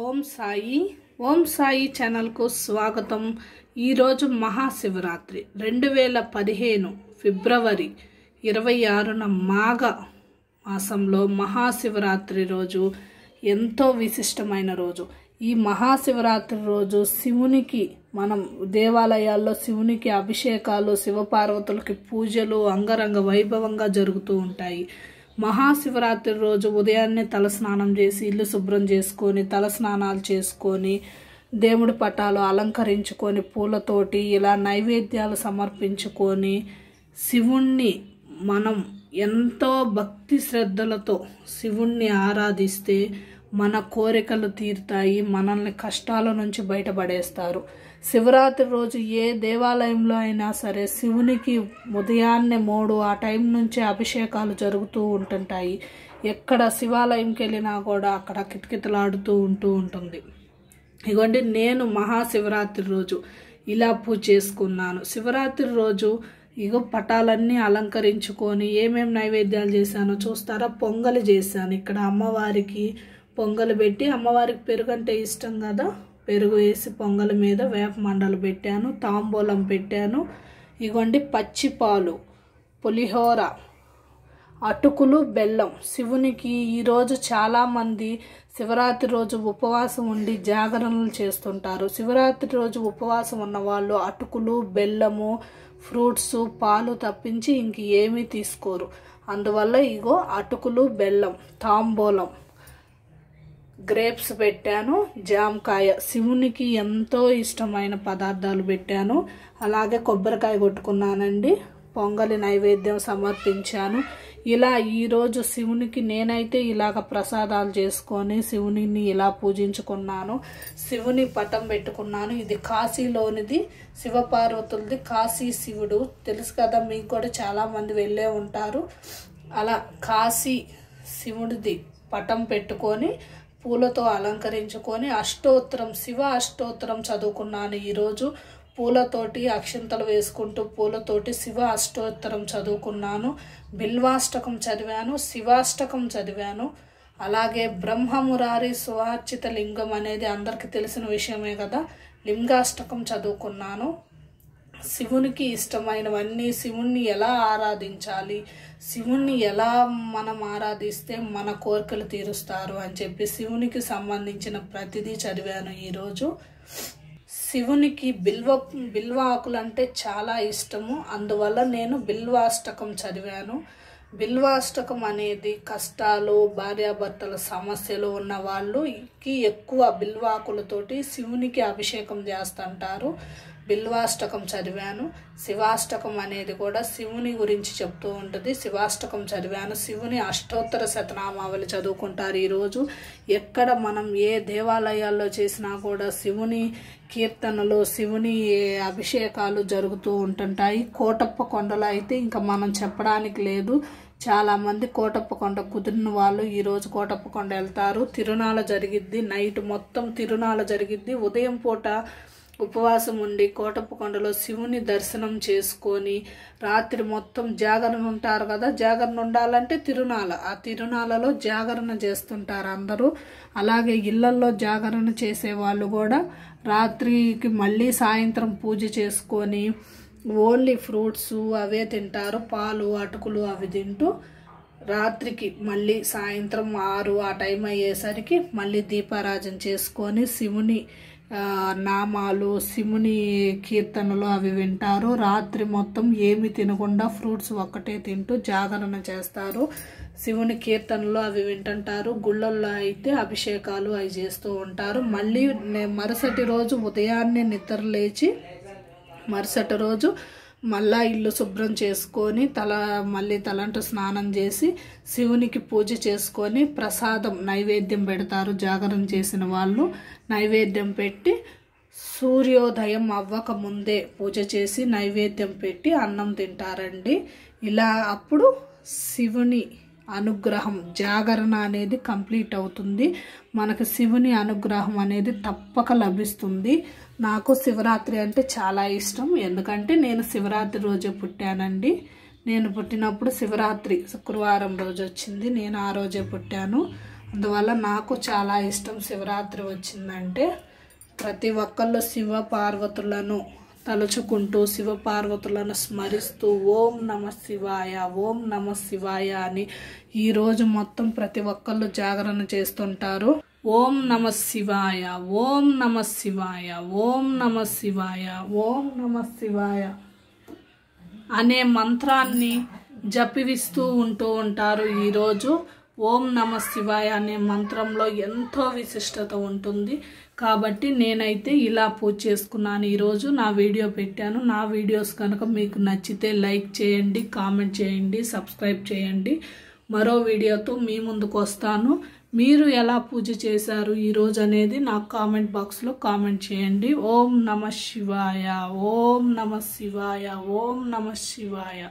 ఓం సాయి ఓం సాయి ఛానల్కు స్వాగతం. ఈరోజు మహాశివరాత్రి 2015 ఫిబ్రవరి 26న మాఘ మాసంలో మహాశివరాత్రి రోజు ఎంతో విశిష్టమైన రోజు. ఈ మహాశివరాత్రి రోజు శివునికి మనం దేవాలయాల్లో శివునికి అభిషేకాలు, శివపార్వతులకి పూజలు అంగరంగ వైభవంగా జరుగుతూ ఉంటాయి. మహాశివరాత్రి రోజు ఉదయాన్నే తలస్నానం చేసి ఇల్లు శుభ్రం చేసుకొని తలస్నానాలు చేసుకొని దేవుడి పటాలు అలంకరించుకొని పూలతోటి ఇలా నైవేద్యాలు సమర్పించుకొని శివుణ్ణి మనం ఎంతో భక్తి శ్రద్ధలతో శివుణ్ణి ఆరాధిస్తే మన కోరికలు తీరుతాయి, మనల్ని కష్టాల నుంచి బయటపడేస్తారు. శివరాత్రి రోజు ఏ దేవాలయంలో అయినా సరే శివునికి ఉదయాన్నే 3 ఆ టైం నుంచి అభిషేకాలు జరుగుతూ ఉంటుంటాయి. ఎక్కడ శివాలయంకి వెళ్ళినా కూడా అక్కడ కిటకిటలాడుతూ ఉంటుంది. ఇగోండి, నేను మహాశివరాత్రి రోజు ఇలా పూజ చేసుకున్నాను. శివరాత్రి రోజు ఇగో పటాలన్నీ అలంకరించుకొని ఏమేమి నైవేద్యాలు చేశానో చూస్తారా. పొంగలి చేశాను. ఇక్కడ అమ్మవారికి పొంగలి పెట్టి, అమ్మవారికి పెరుగు అంటే ఇష్టం కదా, పెరుగు వేసి పొంగలి మీద వేప మండలు పెట్టాను, తాంబూలం పెట్టాను. ఇగోండి పచ్చిపాలు, పులిహోర, అటుకులు, బెల్లం. శివునికి ఈరోజు చాలామంది శివరాత్రి రోజు ఉపవాసం ఉండి జాగరణలు చేస్తుంటారు. శివరాత్రి రోజు ఉపవాసం ఉన్న వాళ్ళు అటుకులు, బెల్లము, ఫ్రూట్స్, పాలు తప్పించి ఇంక ఏమీ తీసుకోరు. అందువల్ల ఇగో అటుకులు, బెల్లం, తాంబూలం, గ్రేప్స్ పెట్టాను, జామకాయ, శివునికి ఎంతో ఇష్టమైన పదార్థాలు పెట్టాను. అలాగే కొబ్బరికాయ కొట్టుకున్నానండి, పొంగలి నైవేద్యం సమర్పించాను. ఇలా ఈరోజు శివునికి నేనైతే ఇలాగ ప్రసాదాలు చేసుకొని శివుని ఇలా పూజించుకున్నాను. శివుని పటం పెట్టుకున్నాను. ఇది కాశీలోనిది, శివపార్వతులది. కాశీ శివుడు తెలుసు కదా మీకు కూడా, చాలామంది వెళ్ళే ఉంటారు. అలా కాశీ శివుడిది పటం పెట్టుకొని పూలతో అలంకరించుకొని అష్టోత్తరం, శివ అష్టోత్తరం చదువుకున్నాను. ఈరోజు పూలతోటి అక్షింతలు వేసుకుంటూ పూలతోటి శివ అష్టోత్తరం చదువుకున్నాను. బిల్వాష్టకం చదివాను, శివాష్టకం చదివాను. అలాగే బ్రహ్మమురారి సువార్చిత లింగం అనేది అందరికీ తెలిసిన విషయమే కదా, లింగాష్టకం చదువుకున్నాను. శివునికి ఇష్టమైనవన్నీ, శివుణ్ణి ఎలా ఆరాధించాలి, శివుణ్ణి ఎలా మనం ఆరాధిస్తే మన కోరికలు తీరుస్తారు అని చెప్పి శివునికి సంబంధించిన ప్రతిదీ చదివాను ఈరోజు. శివునికి బిల్వ ఆకులు అంటే చాలా ఇష్టము, అందువల్ల నేను బిల్వాష్టకం చదివాను. బిల్వాష్టకం అనేది కష్టాలు, భార్యాభర్తల సమస్యలు ఉన్న వాళ్ళకి ఎక్కువ బిల్వాకులతోటి శివునికి అభిషేకం చేస్తుంటారు. బిల్వాష్టకం చదివాను. శివాష్టకం అనేది కూడా శివుని గురించి చెప్తూ ఉంటుంది. శివాష్టకం చదివాను. శివుని అష్టోత్తర శతనామావళి చదువుకుంటారు ఈరోజు. ఎక్కడ మనం ఏ దేవాలయాల్లో చేసినా కూడా శివుని కీర్తనలు, శివుని అభిషేకాలు జరుగుతూ ఉంటుంటాయి. కోటప్ప కొండలో అయితే ఇంకా మనం చెప్పడానికి లేదు. చాలామంది కోటప్ప కొండ కుదిరిన వాళ్ళు ఈరోజు కోటప్ప కొండ వెళ్తారు. తిరునాళ జరిగిద్ది, నైట్ మొత్తం తిరునాళ జరిగిద్ది. ఉదయం పూట ఉపవాసం ఉండి కోటప్ప కొండలో శివుని దర్శనం చేసుకొని రాత్రి మొత్తం జాగరణ ఉంటారు కదా. జాగరణ ఉండాలంటే తిరునాళ, ఆ తిరునాళలో జాగరణ చేస్తుంటారు అందరూ. అలాగే ఇళ్లల్లో జాగరణ చేసే వాళ్ళు కూడా రాత్రికి మళ్ళీ సాయంత్రం పూజ చేసుకొని ఓన్లీ ఫ్రూట్స్ అవే తింటారు, పాలు, అటుకులు అవి తింటూ రాత్రికి మళ్ళీ సాయంత్రం 6 ఆ టైం అయ్యేసరికి మళ్ళీ దీపారాజన చేసుకొని శివుని నామాలు, శివుని కీర్తనలు అవి వింటారు. రాత్రి మొత్తం ఏమి తినకుండా ఫ్రూట్స్ ఒక్కటే తింటూ జాగరణ చేస్తారు. శివుని కీర్తనలు అవి వింటుంటారు. గుళ్ళల్లో అయితే అభిషేకాలు అవి చేస్తూ ఉంటారు. మళ్ళీ మరుసటి రోజు ఉదయాన్నే నిద్ర లేచి మరుసటి రోజు మళ్ళా ఇల్లు శుభ్రం చేసుకొని మళ్ళీ తలంటు స్నానం చేసి శివునికి పూజ చేసుకొని ప్రసాదం నైవేద్యం పెడతారు. జాగరణ చేసిన వాళ్ళు నైవేద్యం పెట్టి సూర్యోదయం అవ్వక ముందే పూజ చేసి నైవేద్యం పెట్టి అన్నం తింటారండి. ఇలా అప్పుడు శివుని అనుగ్రహం, జాగరణ అనేది కంప్లీట్ అవుతుంది. మనకు శివుని అనుగ్రహం అనేది తప్పక లభిస్తుంది. నాకు శివరాత్రి అంటే చాలా ఇష్టం, ఎందుకంటే నేను శివరాత్రి రోజే పుట్టానండి. నేను పుట్టినప్పుడు శివరాత్రి శుక్రవారం రోజు వచ్చింది, నేను ఆ రోజే పుట్టాను. అందువల్ల నాకు చాలా ఇష్టం శివరాత్రి వచ్చిందంటే. ప్రతి ఒక్కళ్ళు శివ పార్వతులను తలుచుకుంటూ శివ పార్వతులను స్మరిస్తూ ఓం నమ శివాయ ఓం నమ శివాయ అని ఈరోజు మొత్తం ప్రతి ఒక్కళ్ళు జాగరణ చేస్తుంటారు. ఓం నమ శివాయ ఓం నమ శివాయ ఓం నమ శివాయ ఓం నమ శివాయ అనే మంత్రాన్ని జపిస్తూ ఉంటూ ఉంటారు. ఈరోజు ఓం నమ శివాయ అనే మంత్రంలో ఎంతో విశిష్టత ఉంటుంది. కాబట్టి నేనైతే ఇలా పూజ చేసుకున్నాను. ఈరోజు నా వీడియో పెట్టాను. నా వీడియోస్ కనుక మీకు నచ్చితే లైక్ చేయండి, కామెంట్ చేయండి, సబ్స్క్రైబ్ చేయండి. మరో వీడియోతో మీ ముందుకు వస్తాను. మీరు ఎలా పూజ చేశారు ఈరోజు అనేది నాకు కామెంట్ బాక్స్లో కామెంట్ చేయండి. ఓం నమ శివాయ ఓం నమ శివాయ ఓం నమ శివాయ.